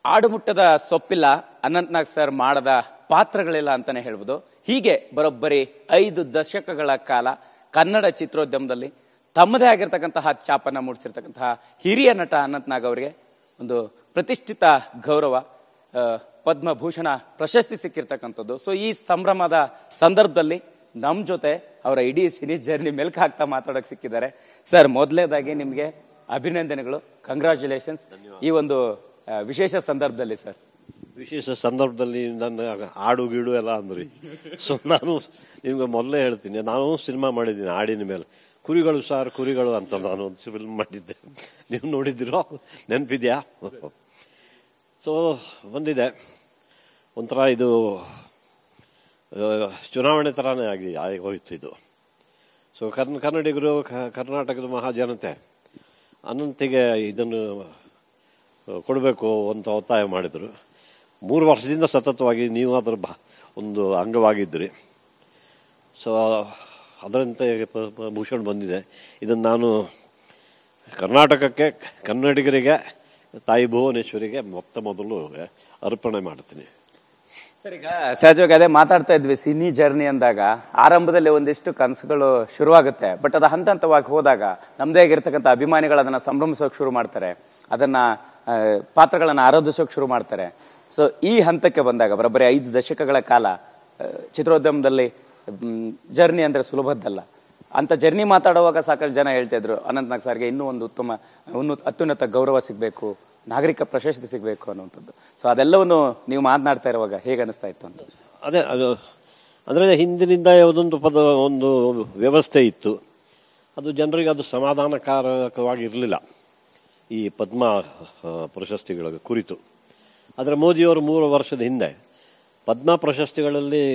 ಆಡುಮುಟ್ಟದ ಸೊಪ್ಪಿಲ್ಲ, Anantnag sir ಮಾಡದ ಪಾತ್ರಗಳಿಲ್ಲ ಅಂತಾನೆ ಹೇಳ್ಬೋದು. ಹೀಗೆ ಬರೋಬ್ಬರಿ 5 ದಶಕಗಳ ಕಾಲ ಕನ್ನಡ ಚಿತ್ರೋದ್ಯಮದಲ್ಲಿ ತಮ್ಮದೇ ಆಗಿರ್ತಕ್ಕಂತಹ ಛಾಪನ್ನ ಮೂಡಿಸಿರ್ತಕ್ಕಂತಹ ಹಿರಿಯ ನಟ ಅನಂತ್ನಾಗ್ ಅವರಿಗೆ ಒಂದು ಪ್ರತಿಷ್ಠಿತ ಗೌರವ ಪದ್ಮಭೂಷಣ ಪ್ರಶಸ್ತಿ ಸಿಕ್ಕಿರ್ತಕ್ಕಂಥದ್ದು. ಸೊ ಈ ಸಂಭ್ರಮದ ಸಂದರ್ಭದಲ್ಲಿ ನಮ್ ಜೊತೆ ಅವರ ಇಡೀ ಸಿನಿ ಜರ್ನಿ ಮೆಲ್ಕ್ ಹಾಕ್ತಾ ಮಾತಾಡಕ್ ಸಿಕ್ಕಿದ್ದಾರೆ. ಸರ್, ಮೊದಲನೇದಾಗಿ ನಿಮ್ಗೆ ಅಭಿನಂದನೆಗಳು, ಕಂಗ್ರಾಚುಲೇಷನ್ಸ್ ಈ ಒಂದು ವಿಶೇಷ ಸಂದರ್ಭದಲ್ಲಿ. ಸರ್, ವಿಶೇಷ ಸಂದರ್ಭದಲ್ಲಿ ನನ್ನ ಹಾಡು ಗೀಡು ಎಲ್ಲ ಅಂದ್ರಿ. ಸೊ ನಾನು ನಿಮ್ಗೆ ಮೊದಲೇ ಹೇಳ್ತೀನಿ, ನಾನು ಸಿನಿಮಾ ಮಾಡಿದ್ದೀನಿ ಹಾಡಿನ ಮೇಲೆ. ಕುರಿಗಳು ಸಾರ್ ಕುರಿಗಳು ಅಂತ ನಾನು ಒಂದು ಫಿಲ್ಮ್ ಮಾಡಿದ್ದೆ, ನೀವು ನೋಡಿದ್ದೀರೋ ನೆನಪಿದ್ಯಾ? ಸೊ ಬಂದಿದೆ ಒಂಥರ, ಇದು ಚುನಾವಣೆ ಥರನೇ ಆಗಿ ಹೋಯ್ತು ಇದು. ಸೊ ಕನ್ನಡಿಗರು, ಕರ್ನಾಟಕದ ಮಹಾಜನತೆ ಅನಂತಿಗೆ ಇದನ್ನು ಕೊಡಬೇಕು ಅಂತ ಒತ್ತಾಯ ಮಾಡಿದರು. 3 ವರ್ಷದಿಂದ ಸತತವಾಗಿ ನೀವು ಅದರ ಒಂದು ಅಂಗವಾಗಿದ್ದಿರಿ. ಸೊ ಅದರಂತೆ ಭೂಷಣ್ ಬಂದಿದೆ. ಇದನ್ನು ನಾನು ಕರ್ನಾಟಕಕ್ಕೆ, ಕನ್ನಡಿಗರಿಗೆ, ತಾಯಿ ಭುವನೇಶ್ವರಿಗೆ ಮೊದಲು ಅರ್ಪಣೆ ಮಾಡ್ತೀನಿ. ಸರ್, ಈಗ ಸಹಜವಾಗಿ ಅದೇ ಮಾತಾಡ್ತಾ ಇದ್ವಿ, ಸಿನಿ ಜರ್ನಿ ಅಂದಾಗ ಆರಂಭದಲ್ಲಿ ಒಂದಿಷ್ಟು ಕನಸುಗಳು ಶುರುವಾಗುತ್ತೆ. ಬಟ್ ಅದು ಹಂತ ಹಂತವಾಗಿ ಹೋದಾಗ ನಮ್ದೇ ಆಗಿರ್ತಕ್ಕಂಥ ಅಭಿಮಾನಿಗಳು ಅದನ್ನ ಸಂಭ್ರಮಿಸೋಕೆ ಶುರು ಮಾಡ್ತಾರೆ, ಅದನ್ನ ಪಾತ್ರಗಳನ್ನ ಆರಾಧಿಸೋಕೆ ಶುರು ಮಾಡ್ತಾರೆ. ಸೊ ಈ ಹಂತಕ್ಕೆ ಬಂದಾಗ ಬರೋಬ್ಬರಿ 5 ದಶಕಗಳ ಕಾಲ ಚಿತ್ರೋದ್ಯಮದಲ್ಲಿ ಜರ್ನಿ ಅಂದ್ರೆ ಸುಲಭದ್ದಲ್ಲ. ಅಂತ ಜರ್ನಿ ಮಾತಾಡುವಾಗ ಸಾಕಷ್ಟು ಜನ ಹೇಳ್ತಾ ಇದ್ರು, ಅನಂತ್ನಾಗ್ ಸರ್ಗೆ ಇನ್ನೂ ಒಂದು ಅತ್ಯುನ್ನತ ಗೌರವ ಸಿಗ್ಬೇಕು, ನಾಗರಿಕ ಪ್ರಶಸ್ತಿ ಸಿಗ್ಬೇಕು ಅನ್ನುವಂಥದ್ದು. ಸೊ ಅದೆಲ್ಲವನ್ನು ನೀವು ಮಾತನಾಡ್ತಾ ಇರುವಾಗ ಹೇಗೆ ಅನಿಸ್ತಾ ಇತ್ತು ಅಂತ? ಅದೇ, ಅದು ಅಂದರೆ ಹಿಂದಿನಿಂದ ಒಂದು ವ್ಯವಸ್ಥೆ ಇತ್ತು, ಅದು ಜನರಿಗೆ ಅದು ಸಮಾಧಾನಕಾರಕವಾಗಿರಲಿಲ್ಲ ಈ ಪದ್ಮ ಪ್ರಶಸ್ತಿಗಳ ಕುರಿತು. ಆದರೆ ಮೋದಿಯವರು 3 ವರ್ಷದ ಹಿಂದೆ ಪದ್ಮ ಪ್ರಶಸ್ತಿಗಳಲ್ಲಿ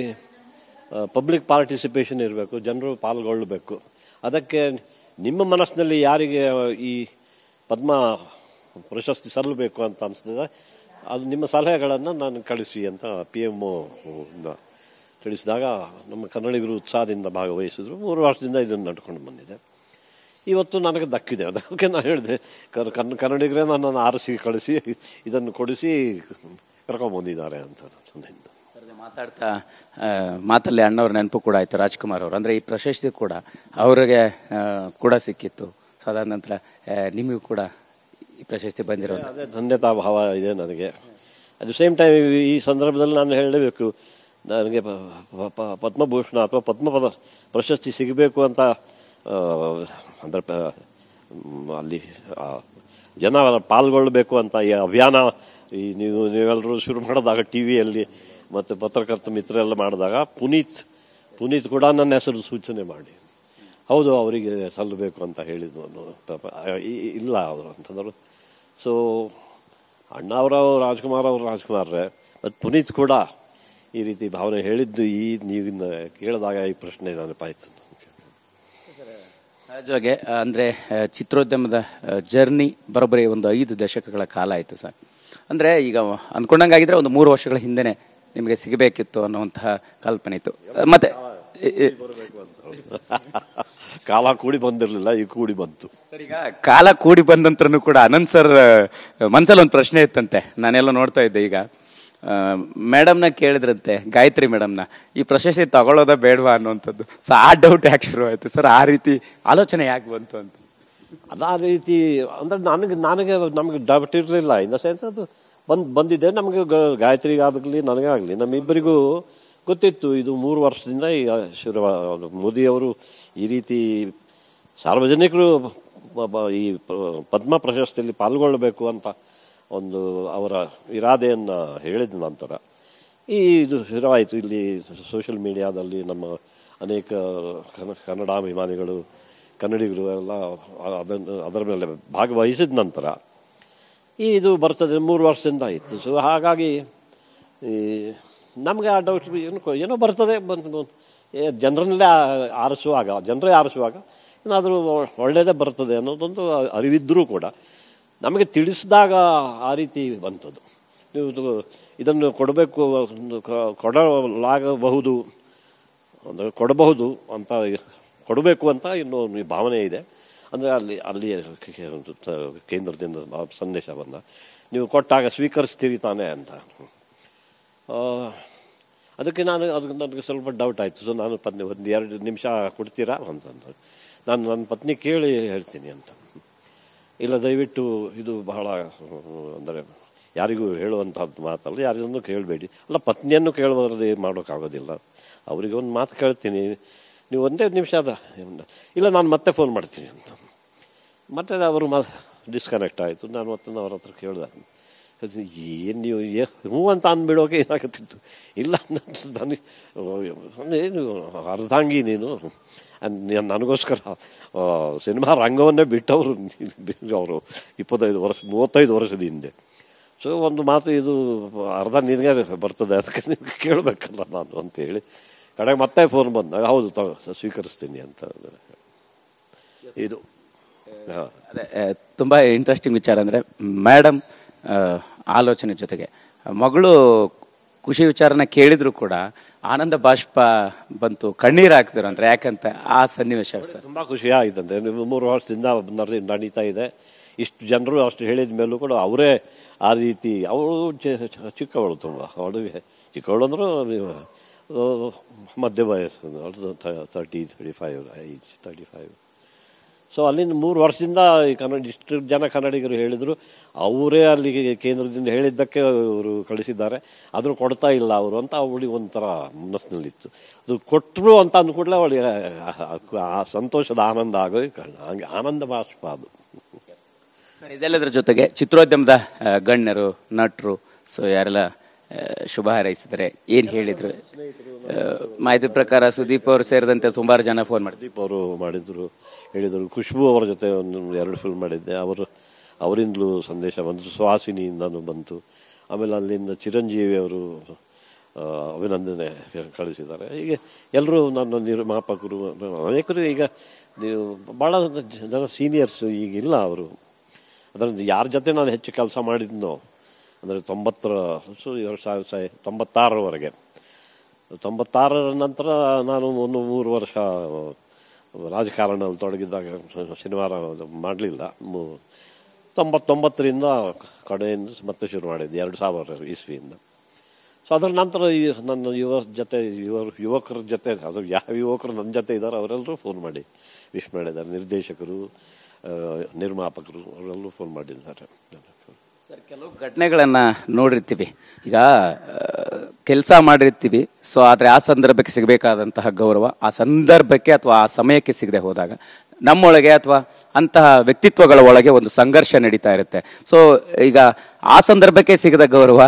ಪಬ್ಲಿಕ್ ಪಾರ್ಟಿಸಿಪೇಷನ್ ಇರಬೇಕು, ಜನರು ಪಾಲ್ಗೊಳ್ಳಬೇಕು. ಅದಕ್ಕೆ ನಿಮ್ಮ ಮನಸ್ಸಿನಲ್ಲಿ ಯಾರಿಗೆ ಈ ಪದ್ಮ ಪ್ರಶಸ್ತಿ ಸಲ್ಲಬೇಕು ಅಂತ ಅನಿಸ್ತದೆ, ಅದು ನಿಮ್ಮ ಸಲಹೆಗಳನ್ನು ನಾನು ಕಳಿಸಿ ಅಂತ PMO ತಿಳಿಸಿದಾಗ ನಮ್ಮ ಕನ್ನಡಿಗರು ಉತ್ಸಾಹದಿಂದ ಭಾಗವಹಿಸಿದ್ರು. 3 ವರ್ಷದಿಂದ ಇದನ್ನು ನಡ್ಕೊಂಡು ಬಂದಿದೆ. ಇವತ್ತು ನನಗೆ ದಕ್ಕಿದೆ. ಅದಕ್ಕೆ ನಾನು ಹೇಳಿದೆ, ಕನ್ನಡಿಗರೇ ನನ್ನನ್ನು ಆರಿಸಿ ಕಳಿಸಿ ಇದನ್ನು ಕೊಡಿಸಿ ಕರ್ಕೊಂಡ್ಬಂದಿದ್ದಾರೆ ಅಂತ. ಮಾತಾಡ್ತಾ ಮಾತಲ್ಲಿ ಅಣ್ಣವ್ರ ನೆನಪು ಕೂಡ ಆಯ್ತು, ರಾಜ್ಕುಮಾರ್ ಅವರು. ಅಂದ್ರೆ ಈ ಪ್ರಶಸ್ತಿ ಕೂಡ ಅವರಿಗೆ ಕೂಡ ಸಿಕ್ಕಿತ್ತು. ಸೊ ಅದಾದ ನಂತರ ನಿಮಗೂ ಕೂಡ ಈ ಪ್ರಶಸ್ತಿ ಬಂದಿರೋದು, ಅದೇ ಧನ್ಯತಾ ಭಾವ ಇದೆ ನನಗೆ. ಅಟ್ ದ ಸೇಮ್ ಟೈಮ್ ಈ ಸಂದರ್ಭದಲ್ಲಿ ನಾನು ಹೇಳಲೇಬೇಕು, ನನಗೆ ಪದ್ಮಭೂಷಣ ಅಥವಾ ಪದ್ಮ ಪ್ರಶಸ್ತಿ ಸಿಗಬೇಕು ಅಂತ ಅಂದ್ರೆ ಅಲ್ಲಿ ಜನ ಪಾಲ್ಗೊಳ್ಳಬೇಕು ಅಂತ ಈ ಅಭಿಯಾನ ನೀವೆಲ್ಲರೂ ಶುರು ಮಾಡಿದಾಗ ಟಿವಿಯಲ್ಲಿ ಮತ್ತು ಪತ್ರಕರ್ತ ಮಿತ್ರರೆಲ್ಲ ಮಾಡಿದಾಗ ಪುನೀತ್ ಕೂಡ ನನ್ನ ಹೆಸರು ಸೂಚನೆ ಮಾಡಿ, ಹೌದು ಅವರಿಗೆ ಸಲ್ಲಬೇಕು ಅಂತ ಹೇಳಿದ್ದು. ಇಲ್ಲ ಅವರು ಅಂತಂದರು. ಸೊ ಅಣ್ಣ ಅವರವರು ರಾಜ್ಕುಮಾರ್ರೇ, ಮತ್ತು ಪುನೀತ್ ಕೂಡ ಈ ರೀತಿ ಭಾವನೆ ಹೇಳಿದ್ದು ನೀವಿನ್ನ ಕೇಳಿದಾಗ ಈ ಪ್ರಶ್ನೆ ನೆನಪಾಯ್ತು. ಸಹಜವಾಗಿ ಅಂದ್ರೆ ಚಿತ್ರೋದ್ಯಮದ ಜರ್ನಿ ಬರೋಬ್ಬರಿ ಒಂದು 5 ದಶಕಗಳ ಕಾಲ ಆಯ್ತು ಸರ್. ಅಂದ್ರೆ ಈಗ ಅಂದ್ಕೊಂಡಂಗಾಗಿದ್ರೆ ಒಂದು 3 ವರ್ಷಗಳ ಹಿಂದೆನೆ ನಿಮಗೆ ಸಿಗಬೇಕಿತ್ತು ಅನ್ನುವಂತಹ ಕಲ್ಪನೆ ಇತ್ತು. ಮತ್ತೆ ಕಾಲ ಕೂಡಿ ಬಂದಿರಲಿಲ್ಲ, ಈಗ ಕೂಡಿ ಬಂತು ಸರ್. ಈಗ ಕಾಲ ಕೂಡಿ ಬಂದಂತ್ರನು ಕೂಡ ಅನಂತ್ ಸರ್ ಮನ್ಸಲ್ಲಿ ಒಂದು ಪ್ರಶ್ನೆ ಇತ್ತಂತೆ, ನಾನೆಲ್ಲ ನೋಡ್ತಾ ಇದ್ದೆ. ಈಗ ಮೇಡಮ್ನ ಕೇಳಿದ್ರಂತೆ, ಗಾಯತ್ರಿ ಮೇಡಮ್ನ, ಈ ಪ್ರಶಸ್ತಿ ತಗೊಳ್ಳೋದ ಬೇಡವಾ ಅನ್ನುವಂಥದ್ದು. ಸೊ ಆ ಡೌಟ್ ಯಾಕೆ ಶುರು ಆಯ್ತು ಸರ್? ಆ ರೀತಿ ಆಲೋಚನೆ ಯಾಕೆ ಬಂತು ಅಂತ? ಅದೇ ರೀತಿ ಅಂದ್ರೆ ನಮಗೆ ಡೌಟ್ ಇರಲಿಲ್ಲ. ಇನ್ ದ ಸೆನ್ಸ್ ಅದು ಬಂದಿದೆ ನಮಗೆ, ಗಾಯತ್ರಿಗಾಗಲಿ ನನಗಾಗಲಿ ನಮ್ಮಿಬ್ಬರಿಗೂ ಗೊತ್ತಿತ್ತು. ಇದು 3 ವರ್ಷದಿಂದ ಈಗ ಮೋದಿಯವರು ಈ ರೀತಿ ಸಾರ್ವಜನಿಕರು ಈ ಪದ್ಮ ಪ್ರಶಸ್ತಿಯಲ್ಲಿ ಪಾಲ್ಗೊಳ್ಳಬೇಕು ಅಂತ ಒಂದು ಅವರ ಇರಾದೆಯನ್ನು ಹೇಳಿದ ನಂತರ ಇದು ಶುರುವಾಯಿತು. ಇಲ್ಲಿ ಸೋಷಿಯಲ್ ಮೀಡಿಯಾದಲ್ಲಿ ನಮ್ಮ ಅನೇಕ ಕನ್ನಡಾಭಿಮಾನಿಗಳು, ಕನ್ನಡಿಗರು ಎಲ್ಲ ಅದರ ಮೇಲೆ ಭಾಗವಹಿಸಿದ ನಂತರ ಇದು ಬರ್ತದೆ 3 ವರ್ಷದಿಂದ ಇತ್ತು. ಸೊ ಹಾಗಾಗಿ ನಮಗೆ ಆ ಡೌಟ್ ಏನೋ ಬರ್ತದೆ, ಜನರೇ ಆರಿಸುವಾಗ ಏನಾದರೂ ಒಳ್ಳೆಯದೇ ಬರ್ತದೆ ಅನ್ನೋದೊಂದು ಅರಿವಿದ್ದರೂ ಕೂಡ ನಮಗೆ ತಿಳಿಸಿದಾಗ ಆ ರೀತಿ ಬಂತದ್ದು. ನೀವು ಇದನ್ನು ಕೊಡಲಾಗಬಹುದು, ಅಂದರೆ ಕೊಡಬೇಕು ಅಂತ ಇನ್ನೊಂದು ಭಾವನೆ ಇದೆ. ಅಂದರೆ ಅಲ್ಲಿ ಕೇಂದ್ರದಿಂದ ಸಂದೇಶ ಬಂದ ನೀವು ಕೊಟ್ಟಾಗ ಸ್ವೀಕರಿಸ್ತೀರಿ ತಾನೇ ಅಂತ. ಅದಕ್ಕೆ ನನಗೆ ಸ್ವಲ್ಪ ಡೌಟ್ ಆಯಿತು. ಸೊ ನಾನು ಒಂದು 2 ನಿಮಿಷ ಕೊಡ್ತೀರಾ ಅಂತಂದು ನಾನು ನನ್ನ ಪತ್ನಿ ಕೇಳಿ ಹೇಳ್ತೀನಿ ಅಂತ. ಇಲ್ಲ, ದಯವಿಟ್ಟು ಇದು ಬಹಳ ಅಂದರೆ ಯಾರಿಗೂ ಹೇಳುವಂಥದ್ದು ಮಾತಲ್ಲ, ಯಾರಿಗೂ ಕೇಳಬೇಡಿ. ಅಲ್ಲ, ಪತ್ನಿಯನ್ನು ಕೇಳಬಾರದು, ಮಾಡೋಕ್ಕಾಗೋದಿಲ್ಲ. ಅವರಿಗೆ ಒಂದು ಮಾತು ಕೇಳ್ತೀನಿ, ನೀವು 1 ನಿಮಿಷ ಇಲ್ಲ ನಾನು ಮತ್ತೆ ಫೋನ್ ಮಾಡ್ತೀನಿ ಅಂತ. ಮತ್ತೆ ಅವರು ಡಿಸ್ಕನೆಕ್ಟ್ ಆಯಿತು. ನಾನು ಮತ್ತೆ ಅವ್ರ ಹತ್ರ ಕೇಳಿದೆ, ಏನು ನೀವು ಹ್ಞೂ ಅಂತ ಅಂದ್ಬಿಡೋಕೆ ಏನಾಗುತ್ತಿತ್ತು. ಇಲ್ಲ, ನನಗೆ ಅರ್ಧಾಂಗಿ ನೀನು, ನನಗೋಸ್ಕರ ಸಿನಿಮಾ ರಂಗವನ್ನೇ ಬಿಟ್ಟವರು ಅವರು 35 ವರ್ಷದ ಹಿಂದೆ. ಸೊ ಒಂದು ಮಾತು, ಇದು ಅರ್ಧ ನಿನಗೆ ಬರ್ತದೆ, ಅದಕ್ಕೆ ನಿನಗೆ ಕೇಳಬೇಕಲ್ಲ ನಾನು ಅಂತೇಳಿ ಕಡೆಗೆ ಮತ್ತೆ ಫೋನ್ ಬಂದಾಗ ಹೌದು ಸ್ವೀಕರಿಸ್ತೀನಿ ಅಂತ. ಇದು ಅದೇ ತುಂಬಾ ಇಂಟ್ರೆಸ್ಟಿಂಗ್ ವಿಚಾರ. ಅಂದರೆ ಮೇಡಮ್ ಆಲೋಚನೆ ಜೊತೆಗೆ ಮಗಳು ಖುಷಿ ವಿಚಾರನ ಕೇಳಿದ್ರು ಕೂಡ ಆನಂದ ಬಾಷ್ಪ ಬಂತು, ಕಣ್ಣೀರು ಹಾಕ್ತಿರು ಅಂತ. ಯಾಕಂತ ಆ ಸನ್ನಿವೇಶ ಸರ್ ತುಂಬ ಖುಷಿ ಆಯ್ತಂತೆ. 3 ವರ್ಷದಿಂದ ನಡೀತಾ ಇದೆ. ಇಷ್ಟು ಜನರು ಅಷ್ಟು ಹೇಳಿದ ಮೇಲೂ ಕೂಡ ಅವರೇ ಆ ರೀತಿ. ಅವಳು ಚಿಕ್ಕವಳು, ತುಂಬ ಅವಳಿಗೆ ಚಿಕ್ಕವಳು ಅಂದರೂ ಮಧ್ಯ ವಯಸ್ಸು, 35. ಸೊ ಅಲ್ಲಿಂದ 3 ವರ್ಷದಿಂದ ಇಷ್ಟು ಜನ ಕನ್ನಡಿಗರು ಹೇಳಿದರು. ಅವರೇ ಅಲ್ಲಿಗೆ ಕೇಂದ್ರದಿಂದ ಹೇಳಿದ್ದಕ್ಕೆ ಅವರು ಕಳಿಸಿದ್ದಾರೆ, ಆದರೂ ಕೊಡ್ತಾ ಇಲ್ಲ ಅವರು ಅಂತ ಅವಳಿಗೆ ಒಂಥರ ಮನಸ್ಸಿನಲ್ಲಿತ್ತು. ಅದು ಕೊಟ್ಟರು ಅಂತ ಅಂದ ಕೂಡಲೇ ಅವಳಿಗೆ ಆ ಸಂತೋಷದ ಆನಂದ ಆಗೋಗಿ ಹಂಗೆ ಆನಂದ ಬಾಷ್ಪ ಅದು. ಸರ್, ಇದೆಲ್ಲದರ ಜೊತೆಗೆ ಚಿತ್ರೋದ್ಯಮದ ಗಣ್ಯರು, ನಟರು, ಸೊ ಯಾರೆಲ್ಲ ಶುಭ ಹಾರೈಸಿದರೆ ಏನು ಹೇಳಿದ್ರು? ಮಾಹಿತಿ ಪ್ರಕಾರ ಸುದೀಪ್ ಅವರು ಸೇರಿದಂತೆ ಸುಮಾರು ಜನ ಫೋನ್ ಮಾಡಿದ್ರು. ಸುದೀಪ್ ಅವರು ಮಾಡಿದ್ರು, ಹೇಳಿದರು. ಖುಷ್ಬು ಅವರ ಜೊತೆ 2 ಫಿಲ್ಮ್ ಮಾಡಿದ್ದೆ, ಅವರಿಂದಲೂ ಸಂದೇಶ ಬಂತು, ಸುಹಾಸಿನಿಯಿಂದನೂ ಬಂತು. ಆಮೇಲೆ ಅಲ್ಲಿಂದ ಚಿರಂಜೀವಿ ಅವರು ಅಭಿನಂದನೆ ಕಳಿಸಿದ್ದಾರೆ. ಹೀಗೆ ಎಲ್ಲರೂ ನನ್ನ ನಿರ್ಮಾಪಕರು ಅನೇಕರು. ಈಗ ನೀವು ಭಾಳ ಜನ ಸೀನಿಯರ್ಸು ಈಗಿಲ್ಲ ಅವರು. ಅದರಿಂದ ಯಾರ ಜೊತೆ ನಾನು ಹೆಚ್ಚು ಕೆಲಸ ಮಾಡಿದ್ನೋ ಅಂದರೆ 1996ರವರೆಗೆ. 96ರ ನಂತರ ನಾನು 3 ವರ್ಷ ರಾಜಕಾರಣದಲ್ಲಿ ತೊಡಗಿದ್ದಾಗ ಸಿನಿಮಾ ಮಾಡಲಿಲ್ಲ. 99ರಿಂದ ಕಡೆಯಿಂದ ಮತ್ತೆ ಶುರು ಮಾಡಿದ್ದೆ, 2000 ಇಸ್ವಿಯಿಂದ. ಸೊ ಅದರ ನಂತರ ನನ್ನ ಯುವಕರ ಜೊತೆ, ಅದು ಯಾವ ಯುವಕರು ನನ್ನ ಜೊತೆ ಇದ್ದಾರೆ ಅವರೆಲ್ಲರೂ ಫೋನ್ ಮಾಡಿ ವಿಶ್ ಮಾಡಿದ್ದಾರೆ. ನಿರ್ದೇಶಕರು, ನಿರ್ಮಾಪಕರು ಅವರೆಲ್ಲರೂ ಫೋನ್ ಮಾಡಿದ್ದಾರೆ. ಸರ್, ಕೆಲವು ಘಟನೆಗಳನ್ನು ನೋಡಿರ್ತೀವಿ, ಈಗ ಕೆಲಸ ಮಾಡಿರ್ತೀವಿ. ಸೊ ಆದರೆ ಆ ಸಂದರ್ಭಕ್ಕೆ ಸಿಗಬೇಕಾದಂತಹ ಗೌರವ ಆ ಸಂದರ್ಭಕ್ಕೆ ಅಥವಾ ಆ ಸಮಯಕ್ಕೆ ಸಿಗದೆ ಹೋದಾಗ ನಮ್ಮೊಳಗೆ ಅಥವಾ ಅಂತಹ ವ್ಯಕ್ತಿತ್ವಗಳ ಒಳಗೆ ಒಂದು ಸಂಘರ್ಷ ನಡೀತಾ ಇರುತ್ತೆ. ಸೊ ಈಗ ಆ ಸಂದರ್ಭಕ್ಕೆ ಸಿಗದ ಗೌರವ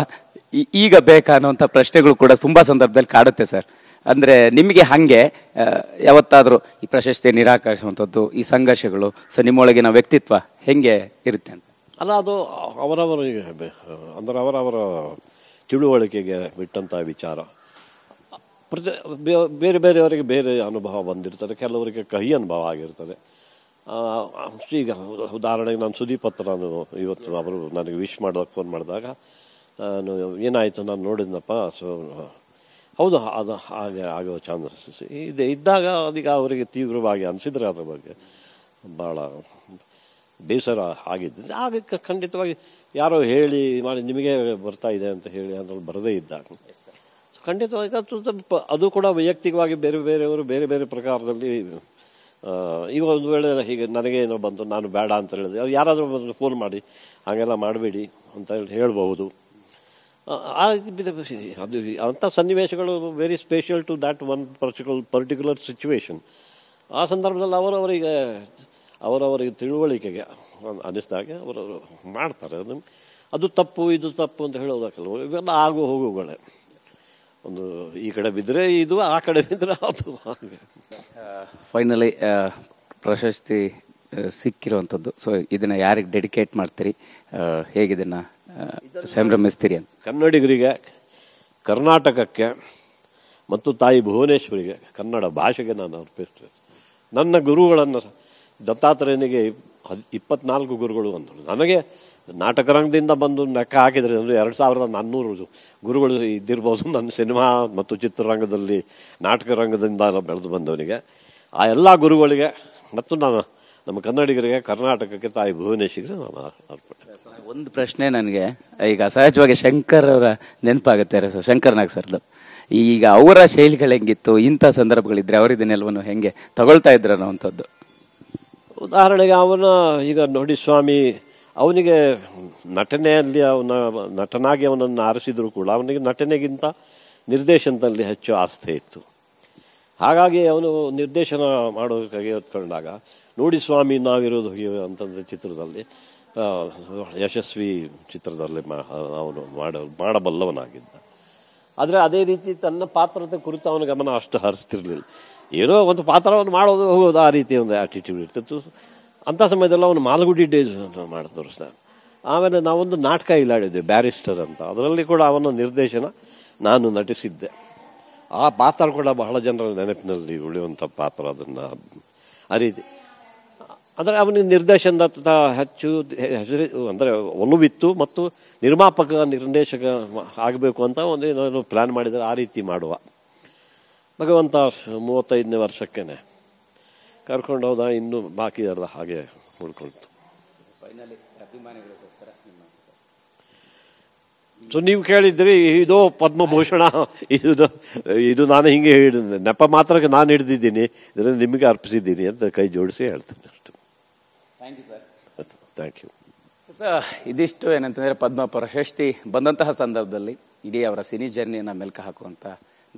ಈಗ ಬೇಕಾ ಅನ್ನುವಂಥ ಪ್ರಶ್ನೆಗಳು ಕೂಡ ತುಂಬಾ ಸಂದರ್ಭದಲ್ಲಿ ಕಾಡುತ್ತೆ ಸರ್. ಅಂದ್ರೆ ನಿಮಗೆ ಹಂಗೆ ಯಾವತ್ತಾದ್ರೂ ಈ ಪ್ರಶಸ್ತಿ ನಿರಾಕರಿಸುವಂಥದ್ದು, ಈ ಸಂಘರ್ಷಗಳು, ಸೊ ನಿಮ್ಮೊಳಗಿನ ವ್ಯಕ್ತಿತ್ವ ಹೆಂಗೆ ಇರುತ್ತೆ ಅಂತ? ಅಲ್ಲ, ಅದು ಅವರವರಿಗೆ ಅಂದರೆ ಅವರವರ ತಿಳುವಳಿಕೆಗೆ ಬಿಟ್ಟಂಥ ವಿಚಾರ. ಬೇರೆ ಬೇರೆಯವರಿಗೆ ಬೇರೆ ಅನುಭವ ಬಂದಿರ್ತದೆ, ಕೆಲವರಿಗೆ ಕಹಿ ಅನುಭವ ಆಗಿರ್ತದೆ. ಈಗ ಉದಾಹರಣೆಗೆ ನಾನು ಸುದೀಪ್ ಹತ್ರ ಇವತ್ತು ಅವರು ನನಗೆ ವಿಶ್ ಮಾಡೋಕ್ಕೆ ಫೋನ್ ಮಾಡಿದಾಗ ನಾನು ಏನಾಯಿತು ನಾನು ನೋಡಿದ್ನಪ್ಪ, ಸೊ ಹೌದು ಅದು ಹಾಗೆ ಆಗೋ ಚಾನ್ಸಸ್ ಇದ್ದಾಗ ಅದೀಗ ಅವರಿಗೆ ತೀವ್ರವಾಗಿ ಅನಿಸಿದ್ರೆ ಅದ್ರ ಬಗ್ಗೆ ಭಾಳ ಬೇಸರ ಆಗಿದ್ದು. ಆಗ ಖಂಡಿತವಾಗಿ ಯಾರೋ ಹೇಳಿ ಮಾಡಿ ನಿಮಗೆ ಬರ್ತಾ ಇದೆ ಅಂತ ಹೇಳಿ ಅದ್ರಲ್ಲಿ ಬರದೇ ಇದ್ದಾಗ ಖಂಡಿತವಾಗಿ ಅದು ಕೂಡ ವೈಯಕ್ತಿಕವಾಗಿ ಬೇರೆಯವರು ಬೇರೆ ಬೇರೆ ಪ್ರಕಾರದಲ್ಲಿ. ಈಗ ಒಂದು ವೇಳೆ ಹೀಗೆ ನನಗೇನೋ ಬಂತು, ನಾನು ಬೇಡ ಅಂತ ಹೇಳಿದೆ, ಯಾರಾದರೂ ಫೋನ್ ಮಾಡಿ ಹಾಗೆಲ್ಲ ಮಾಡಬೇಡಿ ಅಂತ ಹೇಳ್ಬಹುದು. ಅದು ಅಂಥ ಸನ್ನಿವೇಶಗಳು very special to that one particular situation. ಆ ಸಂದರ್ಭದಲ್ಲಿ ಅವರವರಿಗೆ ತಿಳುವಳಿಕೆಗೆ ಅನ್ನಿಸಿದಾಗೆ ಅವರವರು ಮಾಡ್ತಾರೆ. ಅದು ತಪ್ಪು ಇದು ತಪ್ಪು ಅಂತ ಹೇಳೋದಕ್ಕಲ್ವ, ಇವೆಲ್ಲ ಆಗು ಹೋಗುಗಳೇ. ಒಂದು ಈ ಕಡೆ ಬಿದ್ದರೆ ಇದು, ಆ ಕಡೆ ಬಿದ್ದರೆ ಅದು. ಫೈನಲಿ ಪ್ರಶಸ್ತಿ ಸಿಕ್ಕಿರುವಂಥದ್ದು, ಸೊ ಇದನ್ನ ಯಾರಿಗೆ ಡೆಡಿಕೇಟ್ ಮಾಡ್ತೀರಿ, ಹೇಗಿದನ್ನ ಸಂಭ್ರಮಿಸ್ತೀರಿ ಅಂತ? ಕನ್ನಡಿಗರಿಗೆ, ಕರ್ನಾಟಕಕ್ಕೆ ಮತ್ತು ತಾಯಿ ಭುವನೇಶ್ವರಿಗೆ, ಕನ್ನಡ ಭಾಷೆಗೆ ನಾನು ಅರ್ಪಿಸ್ತೇನೆ. ನನ್ನ ಗುರುಗಳನ್ನು ದತ್ತಾತ್ರೇಯನಿಗೆ 24 ಗುರುಗಳು ಅಂದರು. ನನಗೆ ನಾಟಕ ರಂಗದಿಂದ ಬಂದು ಲೆಕ್ಕ ಹಾಕಿದರೆ ಅಂದರೆ 2400 ಗುರುಗಳು ಇದ್ದಿರ್ಬೋದು. ನನ್ನ ಸಿನಿಮಾ ಮತ್ತು ಚಿತ್ರರಂಗದಲ್ಲಿ ನಾಟಕ ರಂಗದಿಂದ ಬೆಳೆದು ಬಂದವನಿಗೆ, ಆ ಎಲ್ಲ ಗುರುಗಳಿಗೆ ಮತ್ತು ನಮ್ಮ ಕನ್ನಡಿಗರಿಗೆ, ಕರ್ನಾಟಕಕ್ಕೆ, ತಾಯಿ ಭುವನೇಶ್ವರಿಗೆ ನಾನು ಅರ್ಪಣೆ. ಒಂದು ಪ್ರಶ್ನೆ ನನಗೆ ಈಗ ಸಹಜವಾಗಿ ಶಂಕರ್ ಅವರ ನೆನಪಾಗುತ್ತೆ ಸರ್, ಶಂಕರ್ ನಾಗ್ ಸರ್ದು. ಈಗ ಅವರ ಶೈಲಿಗಳು ಹೆಂಗಿತ್ತು, ಇಂಥ ಸಂದರ್ಭಗಳಿದ್ರೆ ಅವರು ಇದನ್ನೆಲ್ಲವನ್ನು ಹೆಂಗೆ ತಗೊಳ್ತಾ ಇದ್ರ ಅನ್ನೋವಂಥದ್ದು? ಉದಾಹರಣೆಗೆ ಅವನ ಈಗ ನೋಡಿ ಸ್ವಾಮಿ, ಅವನಿಗೆ ನಟನೆಯಲ್ಲಿ ನಟನಾಗಿ ಅವನನ್ನು ಆರಿಸಿದ್ರು ಕೂಡ ಅವನಿಗೆ ನಟನೆಗಿಂತ ನಿರ್ದೇಶನದಲ್ಲಿ ಹೆಚ್ಚು ಆಸ್ಥೆ ಇತ್ತು. ಹಾಗಾಗಿ ಅವನು ನಿರ್ದೇಶನ ಮಾಡೋದಕ್ಕಾಗಿ ಹೊತ್ಕೊಂಡಾಗ ನೋಡಿ ಸ್ವಾಮಿ ನಾವಿರೋದು ಅಂತಂದ್ರೆ ಚಿತ್ರದಲ್ಲಿ ಯಶಸ್ವಿ ಚಿತ್ರದಲ್ಲಿ ಅವನು ಮಾಡಬಲ್ಲವನಾಗಿದ್ದ. ಆದರೆ ಅದೇ ರೀತಿ ತನ್ನ ಪಾತ್ರದ ಕುರಿತು ಅವನ ಗಮನ ಅಷ್ಟು ಹರಿಸ್ತಿರ್ಲಿಲ್ಲ. ಏನೋ ಒಂದು ಪಾತ್ರವನ್ನು ಮಾಡೋದು ಹೋಗೋದು ಆ ರೀತಿ ಒಂದು ಆಟಿಟ್ಯೂಡ್ ಇರ್ತಿತ್ತು. ಅಂಥ ಸಮಯದಲ್ಲಿ ಅವನು ಮಾಲ್ಗುಡಿ ಡೇಸ್ ಅಂತ ಮಾಡಿ ತೋರಿಸ್ತಾನೆ. ಆಮೇಲೆ ನಾವೊಂದು ನಾಟಕ ಇಲ್ಲಾಡಿದ್ವಿ ಬ್ಯಾರಿಸ್ಟರ್ ಅಂತ, ಅದರಲ್ಲಿ ಕೂಡ ಅವನ ನಿರ್ದೇಶನ ನಾನು ನಟಿಸಿದ್ದೆ. ಆ ಪಾತ್ರ ಕೂಡ ಬಹಳ ಜನರ ನೆನಪಿನಲ್ಲಿ ಉಳಿಯುವಂಥ ಪಾತ್ರ. ಅದನ್ನು ಆ ರೀತಿ ಅಂದರೆ ಅವನಿಗೆ ನಿರ್ದೇಶನದ ಹೆಚ್ಚು ಹೆಸರು ಅಂದರೆ ಒಲವಿತ್ತು ಮತ್ತು ನಿರ್ದೇಶಕ ಆಗಬೇಕು ಅಂತ ಒಂದೇನಾದ್ರು ಪ್ಲ್ಯಾನ್ ಮಾಡಿದರೆ ಆ ರೀತಿ ಮಾಡುವ. ಭಗವಂತ 35ನೇ ವರ್ಷಕ್ಕೇನೆ ಕರ್ಕೊಂಡು ಹೋದ. ಇನ್ನೂ ಬಾಕಿ ಎಲ್ಲ ಹಾಗೆ ಉಳ್ಕೊಳ್ತು. ಸೊ ನೀವು ಕೇಳಿದ್ರಿ ಇದು ಪದ್ಮಭೂಷಣ, ಇದು ನಾನು ಹಿಂಗೆ ನೆಪ ಮಾತ್ರಕ್ಕೆ ನಾನು ಹಿಡಿದಿದ್ದೀನಿ, ಇದನ್ನು ನಿಮಗೆ ಅರ್ಪಿಸಿದ್ದೀನಿ ಅಂತ ಕೈ ಜೋಡಿಸಿ ಹೇಳ್ತೀನಿ ಅಷ್ಟು. Thank you sir. ಇದಿಷ್ಟು ಏನಂತಂದ್ರೆ ಪದ್ಮ ಪ್ರಶಸ್ತಿ ಬಂದಂತಹ ಸಂದರ್ಭದಲ್ಲಿ ಇಡೀ ಅವರ ಸಿನಿ ಜರ್ನಿಯನ್ನ ಮೆಲ್ಕು ಹಾಕುವಂತ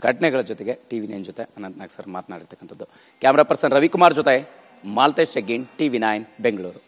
ಘಟನೆಗಳ ಜೊತೆಗೆ TV9 ಜೊತೆ ಅನಂತ್ ನಾಗ್ ಸರ್ ಮಾತನಾಡಿರ್ತಕ್ಕಂಥದ್ದು. ಕ್ಯಾಮ್ರಾ ಪರ್ಸನ್ ರವಿಕುಮಾರ್ ಜೊತೆ ಮಾಲ್ತೇಶ್ ಶೆಗ್ಗಿನ್, TV9 ಬೆಂಗಳೂರು.